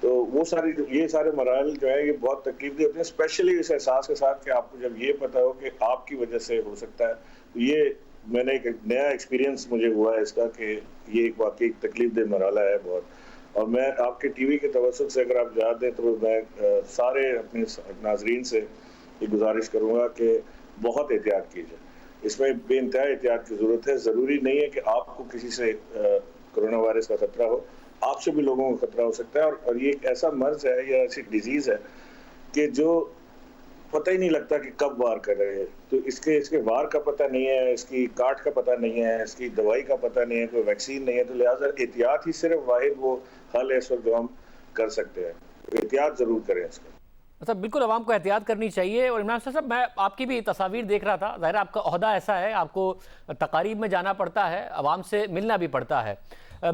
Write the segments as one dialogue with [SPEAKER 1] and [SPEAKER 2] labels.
[SPEAKER 1] تو وہ یہ سارے مراحل جو ہیں یہ بہت تکلیف دہ ہوتے ہیں، اسپیشلی اس احساس کے ساتھ کہ آپ کو جب یہ پتا ہو کہ آپ کی وجہ سے ہو سکتا ہے۔ یہ میں نے ایک نیا ایکسپیرینس مجھے ہوا ہے اس کا کہ یہ ایک واقعی تکلیف دہ مرحلہ ہے بہت، اور میں آپ کے ٹی وی کے توسط سے اگر آپ یاد دیں تو میں سارے اپنے ناظرین سے یہ گزارش کروں گا کہ بہت احتیاط کیجیے، اس میں بے انتہا احتیاط کی ضرورت ہے۔ ضروری نہیں ہے کہ آپ کو کسی سے کرونا وائرس کا خطرہ ہو، آپ سے بھی لوگوں کو خطرہ ہو سکتا ہے، اور یہ ایک ایسا مرض ہے یا ایسی ڈیزیز ہے کہ جو پتہ ہی نہیں لگتا کہ کب وار کر رہے ہیں، تو اس کے وار کا پتہ نہیں ہے، اس کی کاٹ کا پتہ نہیں ہے، اس کی دوائی کا پتہ نہیں ہے، کوئی ویکسین نہیں ہے، تو لہٰذا احتیاط ہی صرف واحد وہ حل ہے اس وقت جو ہم کر سکتے ہیں، احتیاط ضرور کریں اس کا۔
[SPEAKER 2] مطلب بالکل عوام کو احتیاط کرنی چاہیے۔ اور عمران صاحب میں آپ کی بھی تصاویر دیکھ رہا تھا، ظاہر آپ کا عہدہ ایسا ہے، آپ کو تقاریب میں جانا پڑتا ہے، عوام سے ملنا بھی پڑتا ہے،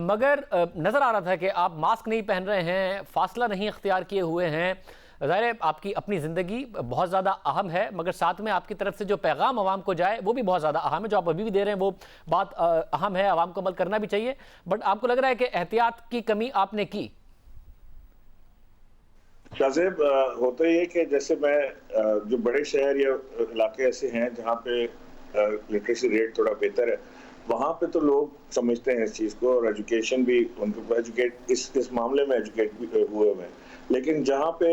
[SPEAKER 2] مگر نظر آ رہا تھا کہ آپ ماسک نہیں پہن رہے ہیں، فاصلہ نہیں اختیار کیے ہوئے ہیں۔ ظاہر ہے آپ کی اپنی زندگی بہت زیادہ اہم ہے، مگر ساتھ میں آپ کی طرف سے جو پیغام عوام کو جائے وہ بھی بہت زیادہ اہم ہے، جو آپ ابھی بھی دے رہے ہیں وہ بات اہم ہے، عوام کو عمل کرنا بھی چاہیے۔ بٹ آپ کو لگ رہا ہے کہ احتیاط کی کمی آپ نے کی؟
[SPEAKER 1] شاہزیب، ہوتا یہ کہ جیسے میں جو بڑے شہر یا علاقے ایسے ہیں جہاں پہ لٹریسی ریٹ تھوڑا بہتر ہے، وہاں پہ تو لوگ سمجھتے ہیں اس چیز کو، اور ایجوکیشن بھی ان کو اس معاملے میں ایجوکیٹ بھی ہوئے ہوئے ہیں، لیکن جہاں پہ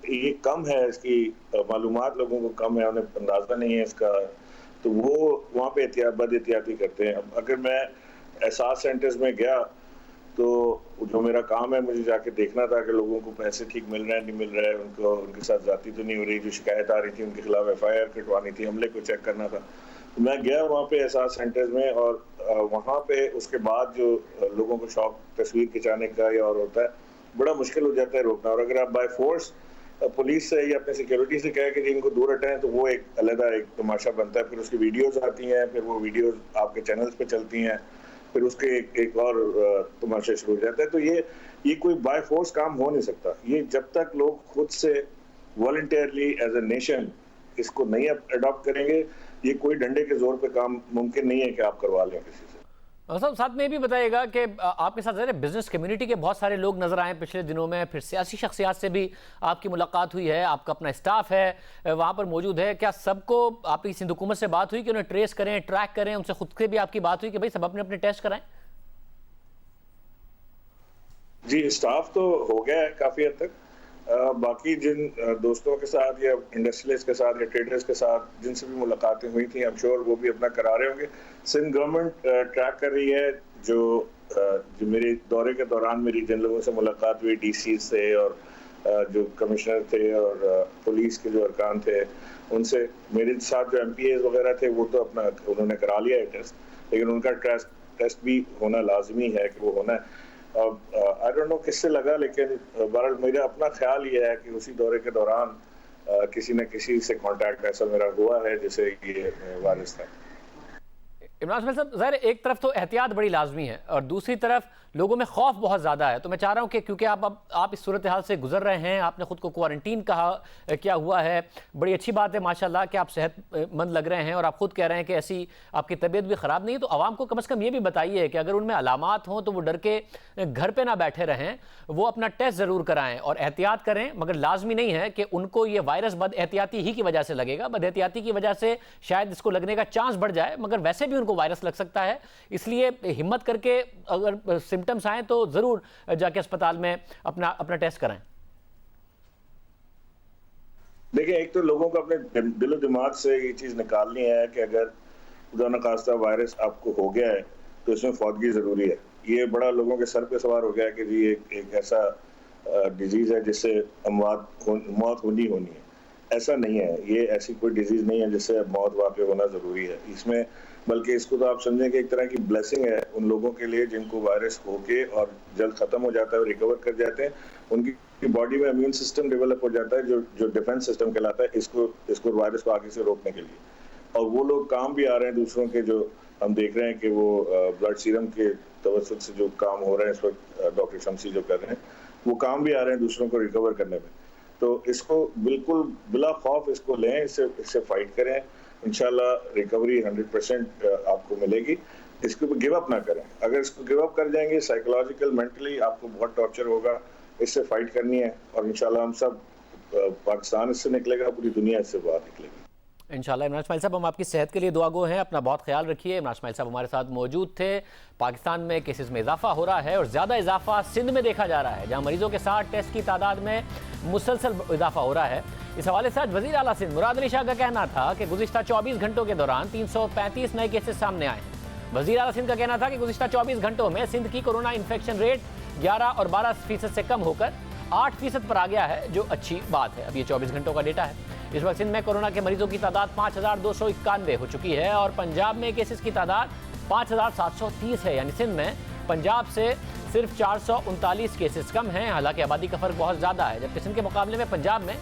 [SPEAKER 1] یہ کم ہے، اس کی معلومات لوگوں کو کم ہے، انہیں اندازہ نہیں ہے اس کا، تو وہ وہاں پہ بد احتیاطی کرتے ہیں۔ اب اگر میں احساس سینٹرز میں گیا تو جو میرا کام ہے مجھے جا کے دیکھنا تھا کہ لوگوں کو پیسے ٹھیک مل رہے ہیں نہیں مل رہے، ان کے ساتھ زیادتی تو نہیں ہو رہی، جو شکایت آ رہی تھی ان کے خلاف FIR کٹوانی تھی، عملے کو چیک کرنا تھا۔ میں گیا وہاں پہ احساس سینٹرز میں، اور وہاں پہ اس کے بعد جو لوگوں کو شوق تصویر کھنچانے کا یا اور ہوتا ہے، بڑا مشکل ہو جاتا ہے روکنا، اور اگر آپ بائی فورس پولیس سے یا اپنے سیکیورٹی سے کہے کہ ان کو دور ہٹائیں تو وہ ایک علیحدہ ایک تماشا بنتا ہے، پھر اس کی ویڈیوز آتی ہیں، پھر وہ ویڈیوز آپ کے چینلز پہ چلتی ہیں، پھر اس کے ایک اور تماشا شروع ہو جاتا ہے۔ تو یہ کوئی بائی فورس کام ہو نہیں سکتا، یہ جب تک لوگ خود سے والنٹیئرلی ایز اے نیشن اس کو نہیں اڈاپٹ کریں گے، یہ کوئی ڈنڈے کے زور پہ کام ممکن نہیں ہے کہ آپ کروا لیں کسی سے۔
[SPEAKER 2] صاحب ساتھ میں یہ بھی بتائیے گا کہ آپ کے ساتھ ظاہر ہے بزنس کمیونٹی کے بہت سارے لوگ نظر آئے پچھلے دنوں میں، پھر سیاسی شخصیات سے بھی آپ کی ملاقات ہوئی ہے، آپ کا اپنا اسٹاف ہے وہاں پر موجود ہے، کیا سب کو آپ کی سندھ حکومت سے بات ہوئی کہ انہیں ٹریس کریں، ٹریک کریں، ان سے خود سے بھی آپ کی بات ہوئی کہ بھائی سب اپنے اپنے ٹیسٹ کرائیں؟
[SPEAKER 1] جی، اسٹاف تو ہو گیا ہے کافی حد تک، باقی جن دوستوں کے ساتھ یا انڈسٹریلسٹ کے ساتھ یا ٹریڈرز کے ساتھ جن سے بھی ملاقاتیں ہوئی تھیں، I'm sure وہ بھی اپنا کرا رہے ہوں گے۔ سندھ گورنمنٹ ٹریک کر رہی ہے، جو میرے دورے کے دوران میری جن لوگوں سے ملاقات ہوئی، ڈی سی سے اور جو کمشنر تھے اور پولیس کے جو ارکان تھے، ان سے میرے ساتھ جو MPAs وغیرہ تھے وہ تو اپنا انہوں نے کرا لیا ہے ٹیسٹ، لیکن ان کا ٹیسٹ بھی ہونا لازمی ہے کہ وہ ہونا ہے۔ I don't know کس سے لگا، لیکن بہرحال میرا اپنا خیال یہ ہے کہ اسی دورے کے دوران کسی نہ کسی سے کانٹیکٹ ایسا میرا ہوا ہے جسے یہ وائرس تھا۔
[SPEAKER 2] عمران صاحب ظاہر ایک طرف تو احتیاط بڑی لازمی ہے اور دوسری طرف لوگوں میں خوف بہت زیادہ ہے، تو میں چاہ رہا ہوں کہ کیونکہ آپ اس صورتحال سے گزر رہے ہیں، آپ نے خود کو کوارنٹین کیا ہوا ہے، بڑی اچھی بات ہے ماشاءاللہ کہ آپ صحت مند لگ رہے ہیں اور آپ خود کہہ رہے ہیں کہ ایسی آپ کی طبیعت بھی خراب نہیں ہے، تو عوام کو کم از کم یہ بھی بتائیے کہ اگر ان میں علامات ہوں تو وہ ڈر کے گھر پہ نہ بیٹھے رہیں، وہ اپنا ٹیسٹ ضرور کرائیں اور احتیاط کریں، مگر لازمی نہیں ہے کہ ان کو یہ وائرس بد احتیاطی ہی کی وجہ سے لگے گا، بد احتیاطی کی وجہ سے شاید اس کو لگنے کا چانس بڑھ جائے، مگر ویسے بھی ان کو وائرس لگ سکتا ہے، اس لیے ہمت کر کے اگر سمٹمز آئیں تو ضرور جا کے اسپتال میں اپنا ٹیسٹ کرائیں۔
[SPEAKER 1] دیکھیں، ایک تو لوگوں کو اپنے دل و دماغ سے یہ چیز نکالنی ہے کہ اگر خدا نخواستہ وائرس آپ کو ہو گیا ہے تو اس میں فوتگی ضروری ہے۔ یہ بڑا لوگوں کے سر پہ سوار ہو گیا ہے کہ جی ایک ایسا ڈیزیز ہے جس سے موت ہونی ہے۔ ایسا نہیں ہے، یہ ایسی کوئی ڈیزیز نہیں ہے جس سے موت واقع ہونا ضروری ہے اس میں، بلکہ اس کو تو آپ سمجھیں کہ ایک طرح کی بلیسنگ ہے ان لوگوں کے لیے جن کو وائرس ہو کے اور جلد ختم ہو جاتا ہے اور ریکور کر جاتے ہیں، ان کی باڈی میں امیون سسٹم ڈیولپ ہو جاتا ہے جو ڈیفنس سسٹم کہلاتا ہے اس کو وائرس کو آگے سے روکنے کے لیے۔ اور وہ لوگ کام بھی آ رہے ہیں دوسروں کے، جو ہم دیکھ رہے ہیں کہ وہ بلڈ سیرم کے توسط سے جو کام ہو رہے ہیں اس وقت ڈاکٹر شمسی جو کر رہے ہیں، وہ کام بھی آ رہے ہیں دوسروں کو ریکور کرنے میں۔ تو اس کو بالکل بلا خوف اس کو لیں، اس سے فائٹ کریں، انشاءاللہ ریکوری 100% آپ کو ملے گی۔ اس کو گیو اپ نہ کریں، اگر اس کو گیو اپ کر جائیں گے سائیکولوجیکل مینٹلی آپ کو بہت ٹارچر ہوگا، اس سے فائٹ کرنی ہے اور انشاءاللہ ہم سب پاکستان اس سے نکلے گا, پوری دنیا اس سے باہر نکلے گی
[SPEAKER 2] انشاءاللہ. عمران اسماعیل صاحب ہم آپ کی صحت کے لیے دعا گو ہیں, اپنا بہت خیال رکھیے. عمران اسماعیل صاحب ہمارے ساتھ موجود تھے. پاکستان میں کیسز میں اضافہ ہو رہا ہے اور زیادہ اضافہ سندھ میں دیکھا جا رہا ہے, جہاں مریضوں کے ساتھ ٹیسٹ کی تعداد میں مسلسل اضافہ ہو رہا ہے. اس حوالے سے آج وزیر اعلیٰ سندھ مراد علی شاہ کا کہنا تھا کہ گزشتہ 24 گھنٹوں کے دوران 335 نئے کیسز سامنے آئے ہیں. وزیر اعلیٰ سندھ کا کہنا تھا کہ گزشتہ 24 گھنٹوں میں سندھ کی کورونا انفیکشن ریٹ 11 اور 12% سے کم ہو کر 8% پر آ گیا ہے, جو اچھی بات ہے. اب یہ 24 گھنٹوں کا ڈیٹا ہے. اس وقت سندھ میں کورونا کے مریضوں کی تعداد 5291 ہو چکی ہے اور پنجاب میں کیسز کی تعداد 5730 ہے. یعنی سندھ میں پنجاب سے صرف 439 کیسز کم ہیں. حالانکہ آبادی کا فرق بہت زیادہ ہے, جبکہ سندھ کے مقابلے میں پنجاب میں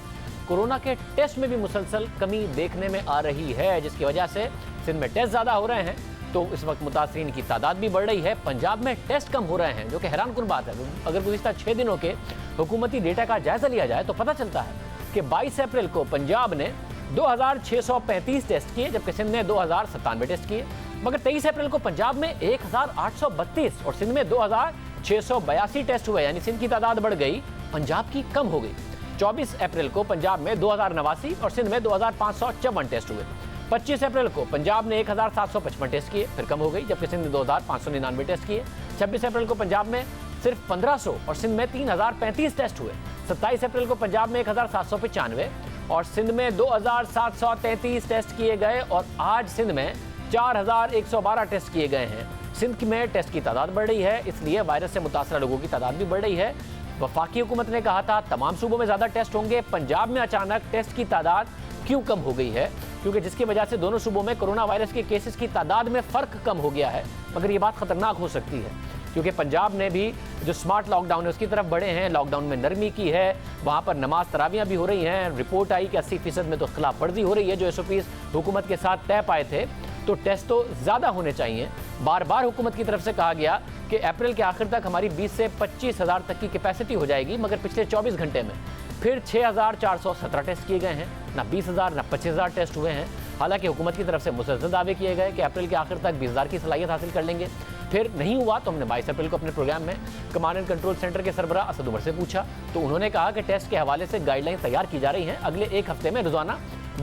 [SPEAKER 2] کورونا کے ٹیسٹ میں بھی مسلسل کمی دیکھنے میں آ رہی ہے, جس کی وجہ سے سندھ میں ٹیسٹ زیادہ ہو رہے ہیں تو اس وقت متاثرین کی تعداد بھی بڑھ رہی ہے. پنجاب میں ٹیسٹ کم ہو رہے ہیں, جو کہ حیران کن بات ہے. اگر گزشتہ 6 دنوں کے حکومتی ڈیٹا کا جائزہ لیا جائے تو پتہ چلتا ہے کہ 22 اپریل کو پنجاب نے 2635 ٹیسٹ کیے, جبکہ سندھ نے 2097 ٹیسٹ کیے. مگر 23 اپریل کو پنجاب میں 1832 اور سندھ میں 2682 ٹیسٹ ہوئے. یعنی سندھ کی تعداد بڑھ گئی, پنجاب کی کم ہو گئی. 24 اپریل کو پنجاب میں 2089 اور سندھ میں 2554 ٹیسٹ ہوئے. 25 اپریل کو پنجاب نے 1755 ٹیسٹ کیے, پھر کم ہو گئی, جبکہ سندھ نے 2599 ٹیسٹ کیے. 26 اپریل کو پنجاب میں صرف 1500 اور سندھ میں 3035 ٹیسٹ ہوئے. 27 اپریل کو پنجاب میں 1795 اور سندھ میں 2733 ٹیسٹ کیے گئے اور آج سندھ میں 4112 ٹیسٹ کیے گئے ہیں. سندھ میں ٹیسٹ کی تعداد بڑھ رہی ہے, اس لیے وائرس سے متاثرہ لوگوں کی تعداد بھی بڑھ رہی ہے. وفاقی حکومت نے کہا تھا تمام صوبوں میں زیادہ ٹیسٹ ہوں گے, پنجاب میں اچانک ٹیسٹ کی تعداد کیوں کم ہو گئی ہے؟ کیونکہ جس کی وجہ سے دونوں صوبوں میں کورونا وائرس کے کیسز کی تعداد میں فرق کم ہو گیا ہے. مگر یہ بات خطرناک ہو سکتی ہے, کیونکہ پنجاب نے بھی جو سمارٹ لاک ڈاؤن ہے اس کی طرف بڑھے ہیں, لاک ڈاؤن میں نرمی کی ہے, وہاں پر نماز تراویاں بھی ہو رہی ہیں. رپورٹ آئی کہ 80% میں تو خلاف ورزی ہو رہی ہے جو SOPs حکومت کے ساتھ طے پائے تھے. تو ٹیسٹ تو زیادہ ہونے چاہیے. بار بار حکومت کی طرف سے کہا گیا کہ اپریل کے آخر تک ہماری 20 سے 25 ہزار تک کی کیپیسٹی ہو جائے گی, مگر پچھلے 24 گھنٹے میں پھر 6417 ٹیسٹ کیے گئے ہیں. نہ 20,000 نہ 25,000 ٹیسٹ ہوئے ہیں. حالانکہ حکومت کی طرف سے مسلسل دعوے کیے گئے کہ اپریل کے آخر تک 20,000 کی صلاحیت حاصل کر لیں گے. پھر نہیں ہوا تو ہم نے 22 اپریل کو اپنے پروگرام میں کمانڈ اینڈ کنٹرول سینٹر کے سربراہ اسد عمر سے پوچھا, تو انہوں نے کہا کہ ٹیسٹ کے حوالے سے گائیڈ لائن تیار کی جا رہی ہیں, اگلے ایک ہفتے میں روزانہ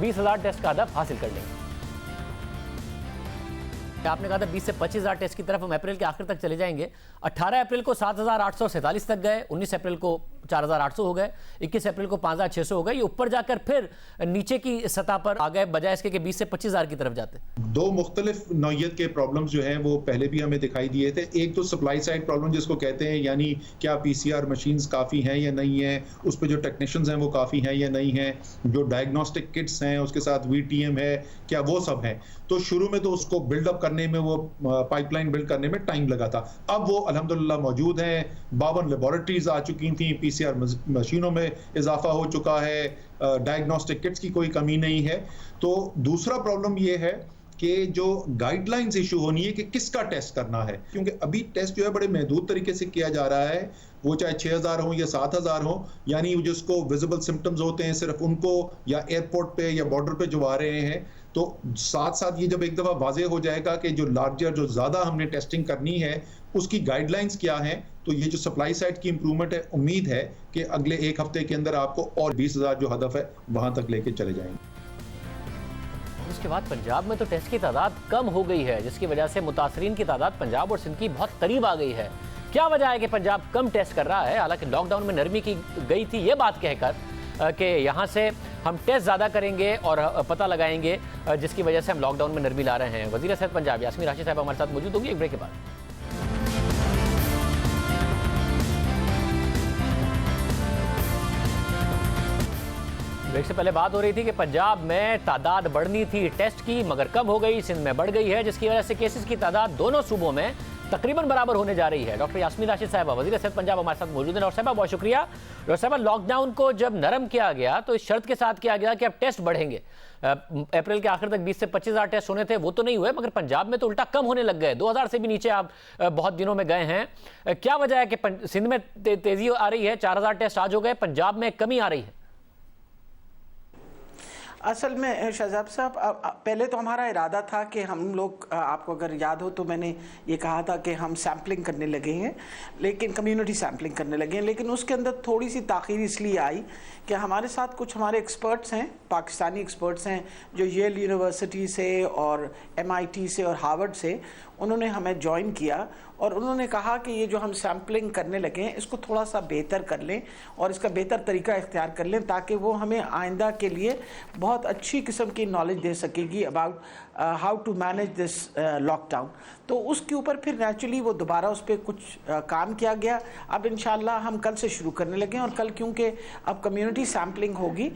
[SPEAKER 2] 20,000 ٹیسٹ کا ہدف حاصل کر لیں گے. آپ نے کہا تھا 20 سے 25,000 ٹیسٹ کی طرف ہم اپریل کے آخر تک چلے جائیں گے. 18 اپریل کو 7,847 تک گئے, 19 اپریل کو 4,800 ہو گئے, 21 اپریل کو 5,600 ہو گئے. یہ اوپر جا کر پھر نیچے کی سطح پر آ گئے, بجائے اس کے کہ 20 سے 25,000 کی طرف جاتے.
[SPEAKER 3] دو مختلف نوعیت کے پرابلمز جو ہیں وہ پہلے بھی ہمیں دکھائی دیے تھے. ایک تو سپلائی سائڈ پرابلم جس کو کہتے ہیں, یعنی کیا PCR مشینز کافی ہیں یا نہیں ہیں, اس پہ جو ٹیکنیشینز ہیں وہ کافی ہیں یا نہیں ہیں, جو ڈائگنوسٹک کٹس ہیں اس کے ساتھ VTM ہے کیا وہ سب ہیں. تو شروع میں تو اس کو بلڈ اپ کرنے میں, وہ پائپ لائن بلڈ کرنے میں ٹائم لگا تھا. اب وہ الحمدللہ موجود ہیں, 52 لیبارٹریز آ چکی تھیں, PCR مشینوں میں اضافہ ہو چکا ہے, ڈائگنوسٹک کٹس کی کوئی کمی نہیں ہے. تو دوسرا پرابلم یہ ہے کہ جو گائیڈ لائنز ایشو ہونی ہے کہ کس کا ٹیسٹ کرنا ہے, کیونکہ ابھی ٹیسٹ جو ہے بڑے محدود طریقے سے کیا جا رہا ہے, وہ چاہے 6,000 ہوں یا 7,000 ہوں, یعنی جس کو ویزیبل سمٹمز ہوتے ہیں صرف ان کو, یا ایئرپورٹ پہ یا بارڈر پہ جو آ رہے ہیں. تو ساتھ ساتھ یہ جب ایک دفعہ واضح ہو جائے گا کہ جو لارجر, جو زیادہ ہم نے ٹیسٹنگ کرنی ہے اس کی گائیڈ لائنز کیا ہیں, تو یہ جو سپلائی سائڈ کی امپرومنٹ ہے, امید ہے کہ اگلے ایک ہفتے کے اندر آپ کو اور 20,000 جو ہدف ہے وہاں تک لے کے چلے جائیں گے.
[SPEAKER 2] اس کے بعد پنجاب میں تو ٹیسٹ کی تعداد کم ہو گئی ہے, جس کی وجہ سے متاثرین کی تعداد پنجاب اور سندھ کی بہت قریب آ گئی ہے. کیا وجہ ہے کہ پنجاب کم ٹیسٹ کر رہا ہے؟ حالانکہ لاک ڈاؤن میں نرمی کی گئی تھی یہ بات کہہ کر کہ یہاں سے ہم ٹیسٹ زیادہ کریں گے اور پتہ لگائیں گے, جس کی وجہ سے ہم لاک ڈاؤن میں نرمی لا رہے ہیں. وزیر صحت پنجاب یاسمین راشد صاحب ہمارے ساتھ موجود ہوں گی ایک بریک کے بعد. بریک سے پہلے بات ہو رہی تھی کہ پنجاب میں تعداد بڑھنی تھی ٹیسٹ کی, مگر کم ہو گئی. سندھ میں بڑھ گئی ہے, جس کی وجہ سے کیسز کی تعداد دونوں صوبوں میں تقریباً برابر ہونے جا رہی ہے. ڈاکٹر یاسمین راشد صاحبہ وزیر صحت پنجاب ہمارے ساتھ موجود ہیں. ڈاکٹر صاحبہ بہت شکریہ. ڈاکٹر صاحبہ لاک ڈاؤن کو جب نرم کیا گیا تو اس شرط کے ساتھ کیا گیا کہ اب ٹیسٹ بڑھیں گے. اپریل کے آخر تک 20 سے 25,000 ٹیسٹ ہونے تھے, وہ تو نہیں ہوئے, مگر پنجاب میں تو الٹا کم ہونے لگ گئے. 2,000 سے بھی نیچے آپ بہت دنوں میں گئے ہیں. کیا وجہ ہے کہ سندھ میں تیزی آ رہی ہے, 4,000 ٹیسٹ آج ہو گئے, پنجاب میں کمی آ رہی ہے؟
[SPEAKER 4] اصل میں شہزاب صاحب پہلے تو ہمارا ارادہ تھا کہ ہم لوگ آپ کو اگر یاد ہو تو میں نے یہ کہا تھا کہ ہم سیمپلنگ کرنے لگے ہیں، لیکن کمیونٹی سیمپلنگ کرنے لگے ہیں، لیکن اس کے اندر تھوڑی سی تاخیر اس لیے آئی کہ ہمارے ساتھ کچھ ہمارے ایکسپرٹس ہیں، پاکستانی ایکسپرٹس ہیں جو ییل یونیورسٹی سے اور MIT سے اور ہارورڈ سے، انہوں نے ہمیں جوائن کیا اور انہوں نے کہا کہ یہ جو ہم سیمپلنگ کرنے لگے ہیں اس کو تھوڑا سا بہتر کر لیں اور اس کا بہتر طریقہ اختیار کر لیں تاکہ وہ ہمیں آئندہ کے لیے بہت اچھی قسم کی نالج دے سکے گی about how to manage this lockdown. تو اس کے اوپر پھر نیچرلی وہ دوبارہ اس پہ کچھ کام کیا گیا. اب انشاءاللہ ہم کل سے شروع کرنے لگے ہیں اور کل کیونکہ اب کمیونٹی سیمپلنگ ہوگی،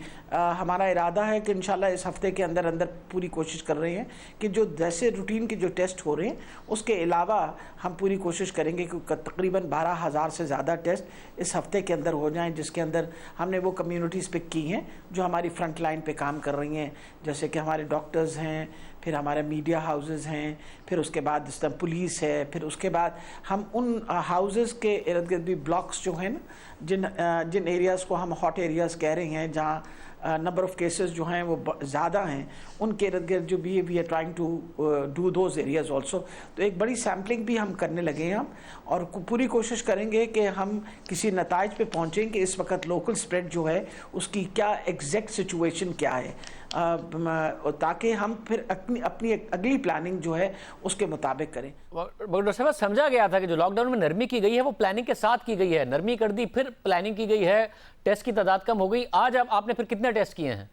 [SPEAKER 4] ہمارا ارادہ ہے کہ انشاءاللہ اس ہفتے کے اندر پوری کوشش کر رہے ہیں کہ جو جیسے روٹین کے جو ٹیسٹ ہو رہے ہیں اس کے علاوہ ہم پوری کوشش کریں گے کہ تقریباً 12,000 سے زیادہ ٹیسٹ اس ہفتے کے اندر ہو جائیں، جس کے اندر ہم نے وہ کمیونٹیز پک کی ہیں جو ہماری فرنٹ لائن پہ کام کر رہی ہیں، جیسے کہ ہمارے ڈاکٹرز ہیں، پھر ہمارے میڈیا ہاؤسز ہیں، پھر اس کے بعد جس طرح پولیس ہے، پھر اس کے بعد ہم ان ہاؤسز کے ارد گرد بھی بلاکس جو ہیں نا جن ایریاز کو ہم ہاٹ ایریاز کہہ رہے ہیں جہاں نمبر آف کیسز جو ہیں وہ زیادہ ہیں، ان کے ارد گرد جو بھی we are trying to do those areas also. تو ایک بڑی سیمپلنگ بھی ہم کرنے لگے ہیں ہم، اور پوری کوشش کریں گے کہ ہم کسی نتائج پہ پہنچیں کہ اس وقت لوکل سپریڈ جو ہے اس کی کیا ایگزیکٹ سچویشن کیا ہے، تاکہ ہم پھر اپنی اگلی پلاننگ جو ہے اس کے مطابق کریں.
[SPEAKER 2] ڈاکٹر صاحب سمجھا گیا تھا کہ جو لاک ڈاؤن میں نرمی کی گئی ہے وہ پلاننگ کے ساتھ کی گئی ہے، نرمی کر دی پھر پلاننگ کی گئی ہے، ٹیسٹ کی تعداد کم ہو گئی. آج اب آپ نے پھر کتنے ٹیسٹ کیے ہیں؟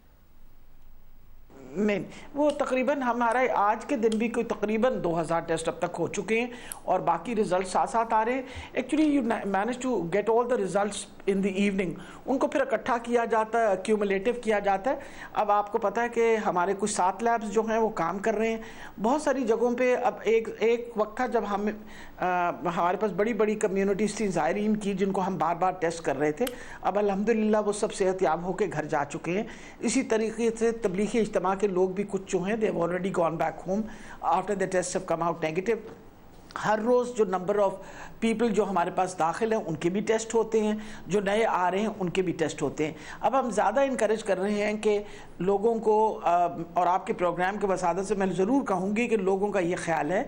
[SPEAKER 4] نہیں، وہ تقریباً ہمارے آج کے دن بھی کوئی تقریباً 2,000 ٹیسٹ اب تک ہو چکے ہیں اور باقی ریزلٹ ساتھ ساتھ آ رہے ہیں. Actually you manage to get all the results in the evening, ان کو پھر اکٹھا کیا جاتا ہے، ایکیومولیٹو کیا جاتا ہے. اب آپ کو پتہ ہے کہ ہمارے کچھ 7 لیبس جو ہیں وہ کام کر رہے ہیں بہت ساری جگہوں پہ. اب ایک وقت تھا جب ہمارے پاس بڑی بڑی کمیونٹیز تھیں زائرین کی جن کو ہم بار بار ٹیسٹ کر رہے تھے. اب الحمدللہ وہ سب صحت یاب ہو کے گھر جا چکے ہیں. اسی طریقے سے تبلیغی اجتماع کے لوگ بھی کچھ جو ہیں they have already gone back home after the tests have come out negative. ہر روز جو نمبر آف پیپل جو ہمارے پاس داخل ہیں ان کے بھی ٹیسٹ ہوتے ہیں، جو نئے آ رہے ہیں ان کے بھی ٹیسٹ ہوتے ہیں. اب ہم زیادہ انکریج کر رہے ہیں کہ لوگوں کو، اور آپ کے پروگرام کے وسادت سے میں ضرور کہوں گی کہ لوگوں کا یہ خیال ہے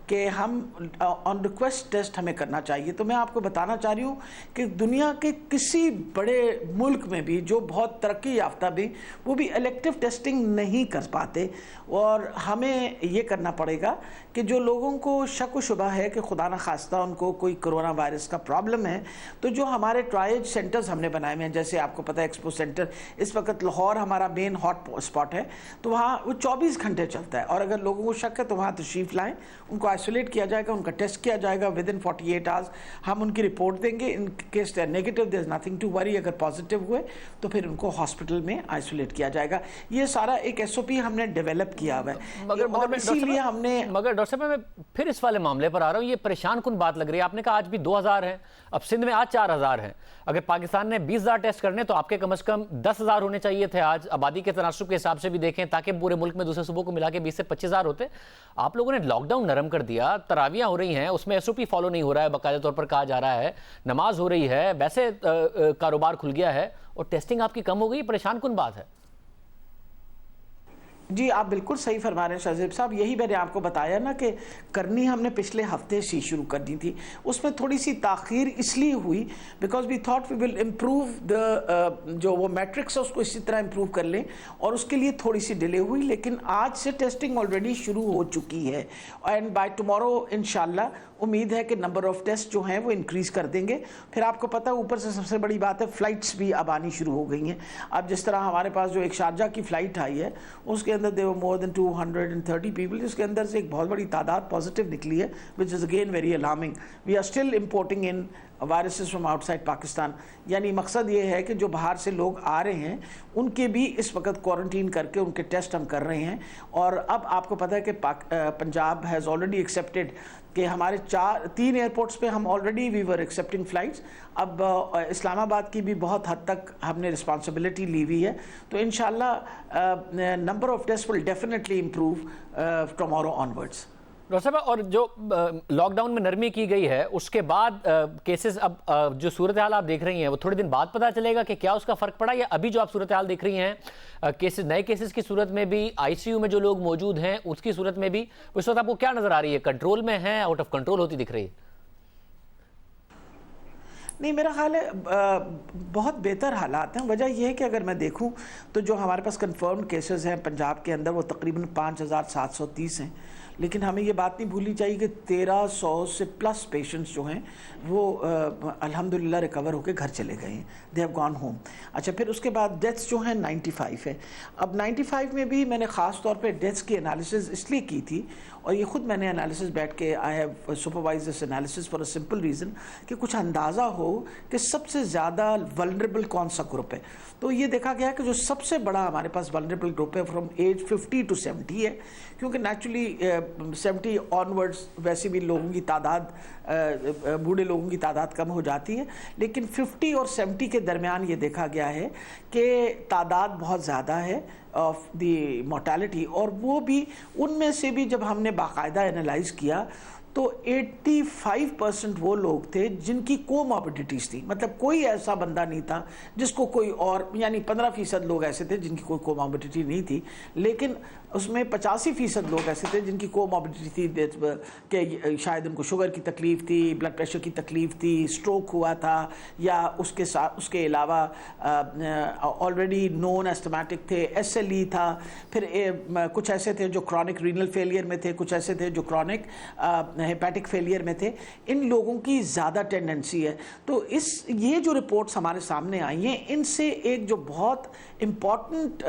[SPEAKER 4] کہ ہم آن ریکویسٹ ٹیسٹ ہمیں کرنا چاہیے. تو میں آپ کو بتانا چاہ رہی ہوں کہ دنیا کے کسی بڑے ملک میں بھی جو بہت ترقی یافتہ بھی، وہ بھی الیکٹیو ٹیسٹنگ نہیں کر پاتے. اور ہمیں یہ کرنا پڑے گا کہ جو لوگوں کو شک و شبہ ہے کہ خدا نخواستہ ان کو کوئی کرونا وائرس کا پرابلم ہے، تو جو ہمارے ٹرائل سینٹرز ہم نے بنائے ہوئے ہیں، جیسے آپ کو پتہ ہے ایکسپو سینٹر اس وقت لاہور ہمارا مین ہاٹ اسپاٹ ہے، تو وہاں وہ 24 گھنٹے چلتا ہے. اور اگر لوگوں کو شک ہے تو وہاں تشریف لائیں، ان کو آئسولیٹ کیا جائے گا، ان کا ٹیسٹ کیا جائے گا ود ان 48 آورس. ہم ان کی رپورٹ دیں گے، in case they negative there is nothing to worry. اگر پازیٹیو ہوئے تو پھر ان کو ہاسپٹل میں آئسولیٹ کیا جائے گا. یہ سارا ایک SOP ہم نے ڈیولپ کیا ہوا ہے، اور اسی لیے ہم نے.
[SPEAKER 2] مگر ڈاکٹر صاحب میں پھر اس والے معاملے پر آ رہا ہوں، یہ پریشان کن بات لگ رہی ہے. آپ نے کہا آج بھی 2,000 ہیں، اب سندھ میں آج 4,000 ہیں. اگر پاکستان نے 20,000 ٹیسٹ کرنے تو آپ کے کم از کم 10,000 ہونے چاہیے تھے آج. آبادی کے تناسب کے حساب سے بھی دیکھیں تاکہ پورے ملک میں دوسرے صوبوں کو ملا کے 20 سے 25,000 ہوتے. آپ لوگوں نے لاک ڈاؤن نرم کر دیا، تراویاں ہو رہی ہیں، اس میں SOP فالو نہیں ہو رہا ہے، باقاعدہ طور پر کہا جا رہا ہے، نماز ہو رہی ہے، ویسے کاروبار کھل گیا ہے اور ٹیسٹنگ آپ کی کم ہو گئی. پریشان کن بات ہے.
[SPEAKER 4] جی آپ بالکل صحیح فرما رہے ہیں شاہزیب صاحب. یہی میں نے آپ کو بتایا نا کہ کرنی ہم نے پچھلے ہفتے سے شروع کر دی تھی. اس میں تھوڑی سی تاخیر اس لیے ہوئی because we thought we will improve جو وہ میٹرکس ہے اس کو اسی طرح امپروو کر لیں، اور اس کے لیے تھوڑی سی ڈیلے ہوئی. لیکن آج سے ٹیسٹنگ آلریڈی شروع ہو چکی ہے اینڈ بائی ٹمارو انشاءاللہ امید ہے کہ نمبر آف ٹیسٹ جو ہیں وہ انکریز کر دیں گے. پھر آپ کو پتہ ہے اوپر سے سب سے بڑی بات ہے فلائٹس بھی اب آنی شروع ہو گئی ہیں. اب جس طرح ہمارے پاس جو ایک شارجہ کی فلائٹ آئی ہے اس کے اندر there were more than 230 people، جس کے اندر سے ایک بہت بڑی تعداد پازیٹیو نکلی ہے which is again very alarming. We are still importing in viruses from outside Pakistan. یعنی مقصد یہ ہے کہ جو باہر سے لوگ آ رہے ہیں ان کے بھی اس وقت کوارنٹین کر کے ان کے ٹیسٹ ہم کر رہے ہیں. اور اب آپ کو پتہ ہے کہ پنجاب ہیز آلریڈی ایکسیپٹیڈ کہ ہمارے 3 ایئرپورٹس پہ ہم already we were accepting flights. اب اسلام آباد کی بھی بہت حد تک ہم نے رسپانسبلٹی لی ہوئی ہے. تو انشاءاللہ number of test will definitely improve tomorrow onwards.
[SPEAKER 2] Doctor صاحب، اور جو لاک ڈاؤن میں نرمی کی گئی ہے اس کے بعد کیسز اب جو صورتحال آپ دیکھ رہی ہیں وہ تھوڑے دن بعد پتہ چلے گا کہ کیا اس کا فرق پڑا، یا ابھی جو آپ صورتحال دیکھ رہی ہیں کیسز نئے کیسز کی صورت میں بھی آئی سی یو میں جو لوگ موجود ہیں اس کی صورت میں بھی اس وقت آپ کو کیا نظر آ رہی ہے؟ کنٹرول میں ہیں، آؤٹ آف کنٹرول ہوتی دکھ رہی ہے؟
[SPEAKER 4] نہیں، میرا خیال ہے بہت بہتر حالات ہیں. وجہ یہ ہے کہ اگر میں دیکھوں تو جو ہمارے پاس کنفرمڈ کیسز ہیں پنجاب کے اندر وہ تقریباً 5730 ہیں، لیکن ہمیں یہ بات نہیں بھولنی چاہیے کہ 1300 سے پلس پیشنٹس جو ہیں وہ الحمدللہ ریکور ہو کے گھر چلے گئے ہیں. They have gone home. اچھا، پھر اس کے بعد ڈیتھس جو ہیں 95 ہے. اب 95 میں بھی میں نے خاص طور پہ ڈیتھس کی انالیسز اس لیے کی تھی، اور یہ خود میں نے انالیسز بیٹھ کے I have supervise this analysis for a simple reason کہ کچھ اندازہ ہو کہ سب سے زیادہ ولنریبل کون سا گروپ ہے. تو یہ دیکھا گیا کہ جو سب سے بڑا ہمارے پاس ولنریبل گروپ ہے فرام ایج 50 to 70 ہے، کیونکہ نیچرلی 70 آنورڈز ویسے بھی لوگوں کی تعداد، بوڑھے لوگوں کی تعداد کم ہو جاتی ہے، لیکن 50 اور 70 کے درمیان یہ دیکھا گیا ہے کہ تعداد بہت زیادہ ہے آف دی مورٹیلٹی. اور وہ بھی ان میں سے بھی جب ہم نے باقاعدہ انالائز کیا تو 85% وہ لوگ تھے جن کی کوموربڈیٹیز تھی. مطلب کوئی ایسا بندہ نہیں تھا جس کو کوئی اور، یعنی 15% لوگ ایسے تھے جن کی کوئی کوموربڈیٹی نہیں تھی، لیکن اس میں 85% لوگ ایسے تھے جن کی کوموربڈیٹی تھی کہ شاید ان کو شوگر کی تکلیف تھی، بلڈ پریشر کی تکلیف تھی، سٹروک ہوا تھا، یا اس کے ساتھ اس کے علاوہ آلریڈی نون ایسٹمیٹک تھے، ایس ایل ای تھا. پھر کچھ ایسے تھے جو کرونک رینل فیلئر میں تھے، کچھ ایسے تھے جو کرونک ہیپیٹک فیلئر میں تھے. ان لوگوں کی زیادہ ٹینڈنسی ہے. تو یہ جو رپورٹس ہمارے سامنے آئی ہیں ان سے ایک جو بہت امپورٹنٹ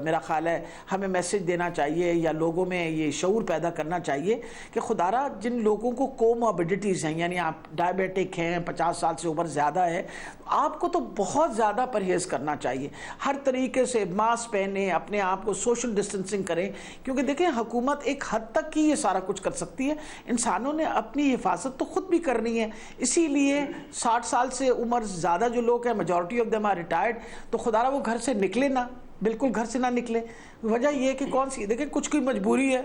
[SPEAKER 4] میرا خیال ہے ہمیں میسج دینا چاہیے یا لوگوں میں یہ شعور پیدا کرنا چاہیے کہ خدا را جن لوگوں کو کوموربڈیٹیز ہیں، یعنی آپ ڈائبیٹک ہیں، 50 سال سے اوپر زیادہ ہے، آپ کو تو بہت زیادہ پرہیز کرنا چاہیے. ہر طریقے سے ماسک پہنیں، اپنے آپ کو سوشل ڈسٹینسنگ کریں، کیونکہ دیکھیں حکومت ایک حد تک ہی یہ سارا کچھ کر سکتی ہے. انسانوں نے اپنی حفاظت تو خود بھی کرنی ہے. اسی لیے 60 سال سے عمر زیادہ جو لوگ ہیں، majority of them are retired, تو خدا را وہ گھر سے نکلے نہ، بالکل گھر سے نہ نکلے. وجہ یہ ہے کہ کون سی، دیکھیں کچھ کی مجبوری ہے،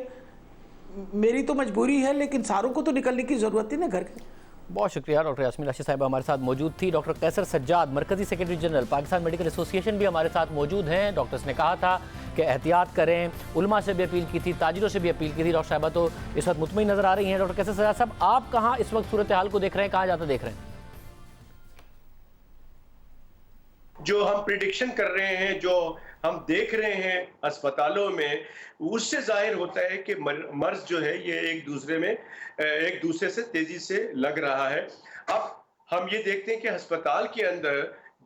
[SPEAKER 4] میری تو مجبوری ہے، لیکن ساروں کو تو نکلنے کی ضرورت ہے نا گھر کے.
[SPEAKER 2] بہت شکریہ ڈاکٹر یاسمین راشد صاحبہ ہمارے ساتھ موجود تھی. ڈاکٹر قیصر سجاد، مرکزی سیکرٹری جنرل پاکستان میڈیکل ایسوسی ایشن بھی ہمارے ساتھ موجود ہیں. ڈاکٹرز نے کہا تھا کہ احتیاط کریں، علماء سے بھی اپیل کی تھی، تاجروں سے بھی اپیل کی تھی. ڈاکٹر صاحبہ تو اس وقت مطمئن نظر آ رہی ہیں. ڈاکٹر قیصر سجاد صاحب، آپ کہاں اس وقت صورتحال کو دیکھ رہے ہیں، کہاں جاتا دیکھ رہے ہیں؟
[SPEAKER 5] جو ہم پریڈکشن کر رہے ہیں، جو ہم دیکھ رہے ہیں اسپتالوں میں، اس سے ظاہر ہوتا ہے کہ مرض جو ہے یہ ایک دوسرے سے تیزی سے لگ رہا ہے. اب ہم یہ دیکھتے ہیں کہ ہسپتال کے اندر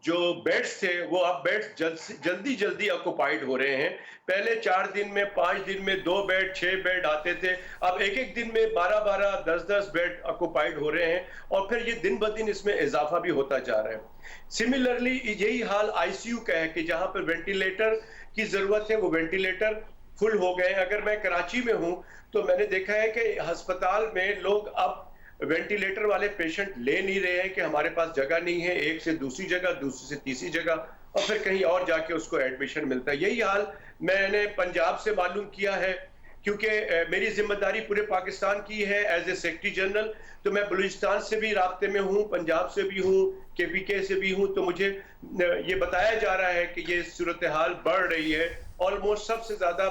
[SPEAKER 5] جو بیڈز تھے وہ اب بیڈز جلدی آکوپائیڈ ہو رہے ہیں. پہلے 4 دن میں 5 دن میں 2 بیڈ 6 بیڈ آتے تھے، اب ایک دن میں 12 10 بیڈ آکوپائیڈ ہو رہے ہیں، اور پھر یہ دن بدن اس میں اضافہ بھی ہوتا جا رہا ہے. سملرلی یہی حال آئی سی یو کا ہے کہ جہاں پر وینٹیلیٹر کی ضرورت ہے وہ وینٹیلیٹر فل ہو گئے ہیں. اگر میں کراچی میں ہوں تو میں نے دیکھا ہے کہ ہسپتال میں لوگ اب وینٹیلیٹر والے پیشنٹ لے نہیں رہے ہیں کہ ہمارے پاس جگہ نہیں ہے، ایک سے دوسری جگہ، دوسری سے تیسری جگہ، اور پھر کہیں اور جا کے اس کو ایڈمیشن ملتا ہے. یہی حال میں نے پنجاب سے معلوم کیا ہے، کیونکہ میری ذمہ داری پورے پاکستان کی ہے ایز اے سیکرٹری جنرل. تو میں بلوچستان سے بھی رابطے میں ہوں، پنجاب سے بھی ہوں، کے پی کے سے بھی ہوں. تو مجھے یہ بتایا جا رہا ہے کہ یہ صورتحال بڑھ رہی ہے. آلموسٹ سب سے زیادہ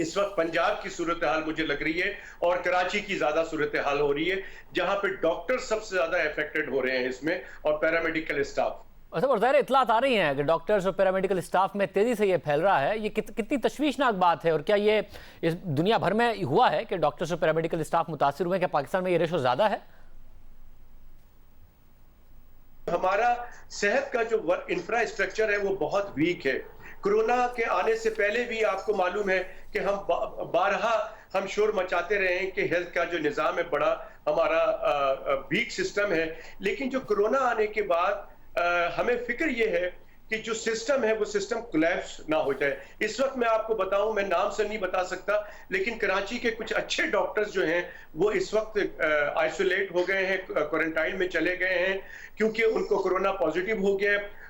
[SPEAKER 5] اس وقت پنجاب کی صورتحال مجھے لگ رہی ہے، اور کراچی کی زیادہ صورتحال ہو رہی ہے، جہاں پہ ڈاکٹر سب سے زیادہ افیکٹڈ ہو رہے ہیں اس میں، اور پیرامیڈیکل اسٹاف.
[SPEAKER 2] اور ظاہر اطلاعات آ رہی ہیں کہ ڈاکٹرز اور پیرامیڈیکل اسٹاف میں تیزی سے یہ پھیل رہا ہے. یہ کتنی تشویشناک بات ہے، اور کیا یہ اس دنیا بھر میں ہوا ہے کہ ڈاکٹرز اور پیرامیڈیکل اسٹاف متاثر ہوئے ہیں؟ کہ پاکستان میں یہ ریشو زیادہ ہے؟ ہمارا
[SPEAKER 5] صحت کا جو انفراسٹرکچر ہے وہ بہت ویک ہے. کرونا کے آنے سے پہلے بھی آپ کو معلوم ہے کہ ہم شور مچاتے رہے ہیں کہ ہیلتھ کا جو نظام ہے بڑا ہمارا ویک سسٹم ہے. لیکن جو کرونا آنے کے بعد ہمیں فکر یہ ہے کہ جو سسٹم ہے وہ سسٹم کولیپس نہ ہو جائے. اس وقت میں آپ کو بتاؤں، میں نام سے نہیں بتا سکتا، لیکن کراچی کے کچھ اچھے ڈاکٹرز جو ہیں وہ اس وقت آئسولیٹ ہو گئے ہیں، کوارنٹائن میں چلے گئے ہیں، کیونکہ ان کو کرونا پازیٹیو ہو گیا ہے.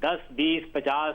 [SPEAKER 6] 10, 20, 50,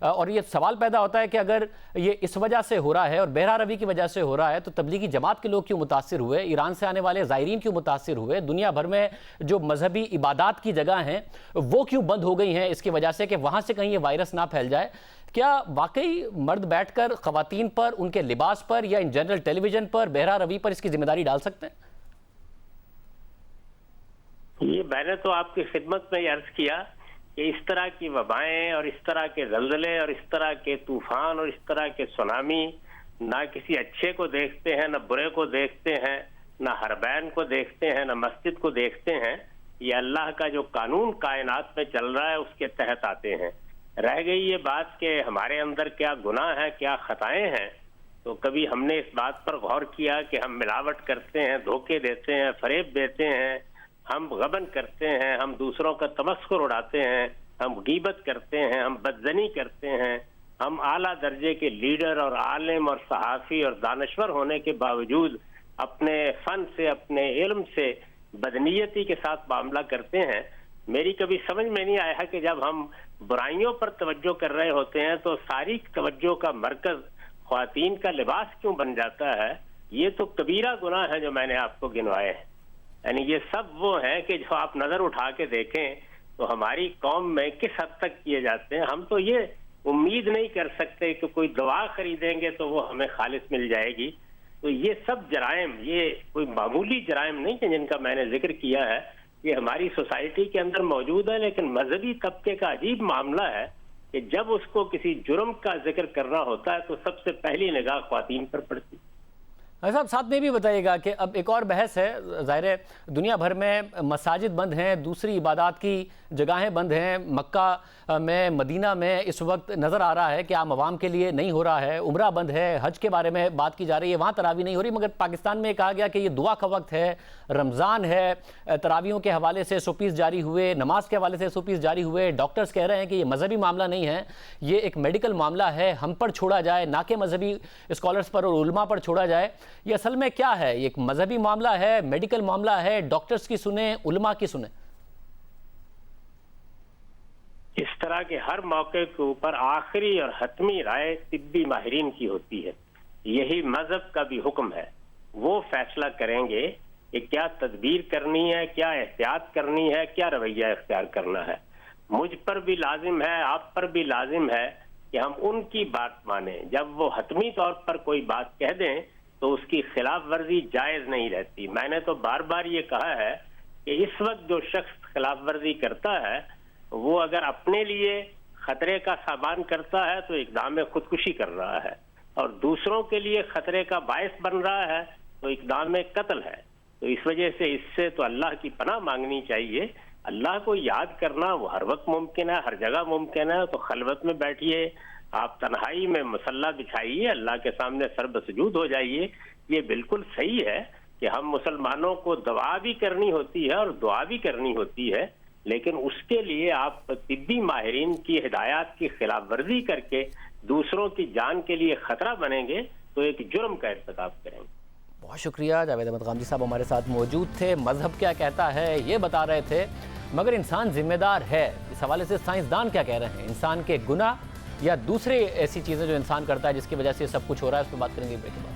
[SPEAKER 2] اور یہ سوال پیدا ہوتا ہے کہ اگر یہ اس وجہ سے ہو رہا ہے اور بحرہ روی کی وجہ سے ہو رہا ہے تو تبلیغی جماعت کے لوگ کیوں متاثر ہوئے، ایران سے آنے والے زائرین کیوں متاثر ہوئے، دنیا بھر میں جو مذہبی عبادات کی جگہ ہیں وہ کیوں بند ہو گئی ہیں اس کی وجہ سے کہ وہاں سے کہیں یہ وائرس نہ پھیل جائے؟ کیا واقعی مرد بیٹھ کر خواتین پر، ان کے لباس پر یا ان جنرل ٹیلی ویژن پر، بحرہ روی پر اس کی ذمہ داری ڈال سکتے ہیں؟
[SPEAKER 6] یہ میں نے تو آپ کی خدمت میں عرض کیا کہ اس طرح کی وبائیں اور اس طرح کے زلزلے اور اس طرح کے طوفان اور اس طرح کے سونامی نہ کسی اچھے کو دیکھتے ہیں، نہ برے کو دیکھتے ہیں، نہ حربین کو دیکھتے ہیں، نہ مسجد کو دیکھتے ہیں. یہ اللہ کا جو قانون کائنات میں چل رہا ہے اس کے تحت آتے ہیں. رہ گئی یہ بات کہ ہمارے اندر کیا گناہ ہے، کیا خطائیں ہیں، تو کبھی ہم نے اس بات پر غور کیا کہ ہم ملاوٹ کرتے ہیں، دھوکے دیتے ہیں، فریب دیتے ہیں، ہم غبن کرتے ہیں، ہم دوسروں کا تمسخر اڑاتے ہیں، ہم غیبت کرتے ہیں، ہم بدزنی کرتے ہیں، ہم اعلیٰ درجے کے لیڈر اور عالم اور صحافی اور دانشور ہونے کے باوجود اپنے فن سے، اپنے علم سے بدنیتی کے ساتھ معاملہ کرتے ہیں. میری کبھی سمجھ میں نہیں آیا کہ جب ہم برائیوں پر توجہ کر رہے ہوتے ہیں تو ساری توجہ کا مرکز خواتین کا لباس کیوں بن جاتا ہے. یہ تو کبیرہ گناہ ہے جو میں نے آپ کو گنوائے ہیں. یعنی یہ سب وہ ہیں کہ جو آپ نظر اٹھا کے دیکھیں تو ہماری قوم میں کس حد تک کیے جاتے ہیں. ہم تو یہ امید نہیں کر سکتے کہ کوئی دوا خریدیں گے تو وہ ہمیں خالص مل جائے گی. تو یہ سب جرائم، یہ کوئی معمولی جرائم نہیں کہ جن کا میں نے ذکر کیا ہے، یہ ہماری سوسائٹی کے اندر موجود ہے. لیکن مذہبی طبقے کا عجیب معاملہ ہے کہ جب اس کو کسی جرم کا ذکر کرنا ہوتا ہے تو سب سے پہلی نگاہ خواتین پر پڑتی ہے.
[SPEAKER 2] صاحب ساتھ میں بھی بتائیے گا کہ اب ایک اور بحث ہے، ظاہر ہے دنیا بھر میں مساجد بند ہیں، دوسری عبادات کی جگہیں بند ہیں. مکہ میں، مدینہ میں اس وقت نظر آ رہا ہے کہ عام عوام کے لیے نہیں ہو رہا ہے. عمرہ بند ہے، حج کے بارے میں بات کی جا رہی ہے، وہاں تراویح نہیں ہو رہی. مگر پاکستان میں کہا گیا کہ یہ دعا کا وقت ہے، رمضان ہے، تراویحوں کے حوالے سے SOPs جاری ہوئے، نماز کے حوالے سے SOPs جاری ہوئے. ڈاکٹرز کہہ رہے ہیں کہ یہ مذہبی معاملہ نہیں ہے، یہ ایک میڈیکل معاملہ ہے، ہم پر چھوڑا جائے، نہ کہ مذہبی اسکالرز پر اور علماء پر چھوڑا جائے. یہ اصل میں کیا ہے؟ یہ ایک مذہبی معاملہ ہے، میڈیکل معاملہ ہے، ڈاکٹرز کی سنیں، علماء کی سنیں.
[SPEAKER 6] اس طرح کے ہر موقع کے اوپر آخری اور حتمی رائے طبی ماہرین کی ہوتی ہے. یہی مذہب کا بھی حکم ہے. وہ فیصلہ کریں گے کہ کیا تدبیر کرنی ہے، کیا احتیاط کرنی ہے، کیا رویہ اختیار کرنا ہے. مجھ پر بھی لازم ہے، آپ پر بھی لازم ہے کہ ہم ان کی بات مانیں. جب وہ حتمی طور پر کوئی بات کہہ دیں تو اس کی خلاف ورزی جائز نہیں رہتی. میں نے تو بار بار یہ کہا ہے کہ اس وقت جو شخص خلاف ورزی کرتا ہے وہ اگر اپنے لیے خطرے کا سامان کرتا ہے تو اقدام خودکشی کر رہا ہے، اور دوسروں کے لیے خطرے کا باعث بن رہا ہے تو اقدام قتل ہے. تو اس وجہ سے اس سے تو اللہ کی پناہ مانگنی چاہیے. اللہ کو یاد کرنا وہ ہر وقت ممکن ہے، ہر جگہ ممکن ہے. تو خلوت میں بیٹھیے، آپ تنہائی میں مصلی بچھائیے، اللہ کے سامنے سر بسجود ہو جائیے. یہ بالکل صحیح ہے کہ ہم مسلمانوں کو دعا بھی کرنی ہوتی ہے اور دعا بھی کرنی ہوتی ہے، لیکن اس کے لیے آپ طبی ماہرین کی ہدایات کی خلاف ورزی کر کے دوسروں کی جان کے لیے خطرہ بنیں گے تو ایک جرم کا ارتکاب کریں گے.
[SPEAKER 2] بہت شکریہ. جاوید احمد غامدی صاحب ہمارے ساتھ موجود تھے. مذہب کیا کہتا ہے یہ بتا رہے تھے، مگر انسان ذمہ دار ہے. اس حوالے سے سائنسدان کیا کہہ رہے ہیں؟ انسان کے گناہ یا دوسرے ایسی چیزیں جو انسان کرتا ہے جس کی وجہ سے سب کچھ ہو رہا ہے، اس پہ بات کریں گے بریک کے بعد.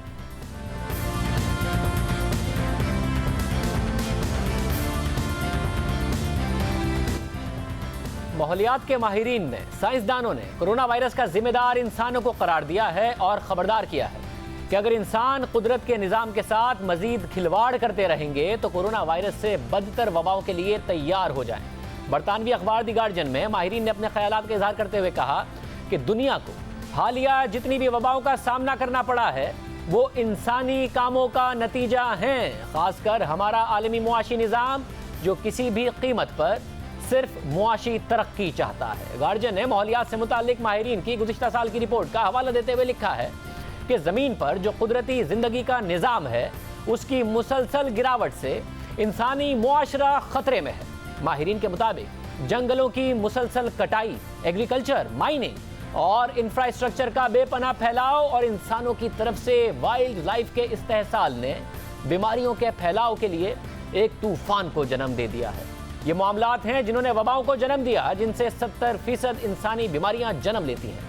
[SPEAKER 2] ماحولیات کے ماہرین نے، سائنسدانوں نے کرونا وائرس کا ذمہ دار انسانوں کو قرار دیا ہے اور خبردار کیا ہے کہ اگر انسان قدرت کے نظام کے ساتھ مزید کھلواڑ کرتے رہیں گے تو کرونا وائرس سے بدتر وباؤں کے لیے تیار ہو جائیں. برطانوی اخبار دی گارڈین میں ماہرین نے اپنے خیالات کا اظہار کرتے ہوئے کہا کہ دنیا کو حالیہ جتنی بھی وباؤں کا سامنا کرنا پڑا ہے وہ انسانی کاموں کا نتیجہ ہیں، خاص کر ہمارا عالمی معاشی نظام جو کسی بھی قیمت پر صرف معاشی ترقی چاہتا ہے. گارڈین نے ماحولیات سے متعلق ماہرین کی گزشتہ سال کی رپورٹ کا حوالہ دیتے ہوئے لکھا ہے کہ زمین پر جو قدرتی زندگی کا نظام ہے اس کی مسلسل گراوٹ سے انسانی معاشرہ خطرے میں ہے. ماہرین کے مطابق جنگلوں کی مسلسل کٹائی، ایگریکلچر، مائننگ اور انفراسٹرکچر کا بے پناہ پھیلاؤ اور انسانوں کی طرف سے وائلڈ لائف کے استحصال نے بیماریوں کے پھیلاؤ کے لیے ایک طوفان کو جنم دے دیا ہے. یہ معاملات ہیں جنہوں نے وباؤں کو جنم دیا، جن سے 70% انسانی بیماریاں جنم لیتی ہیں.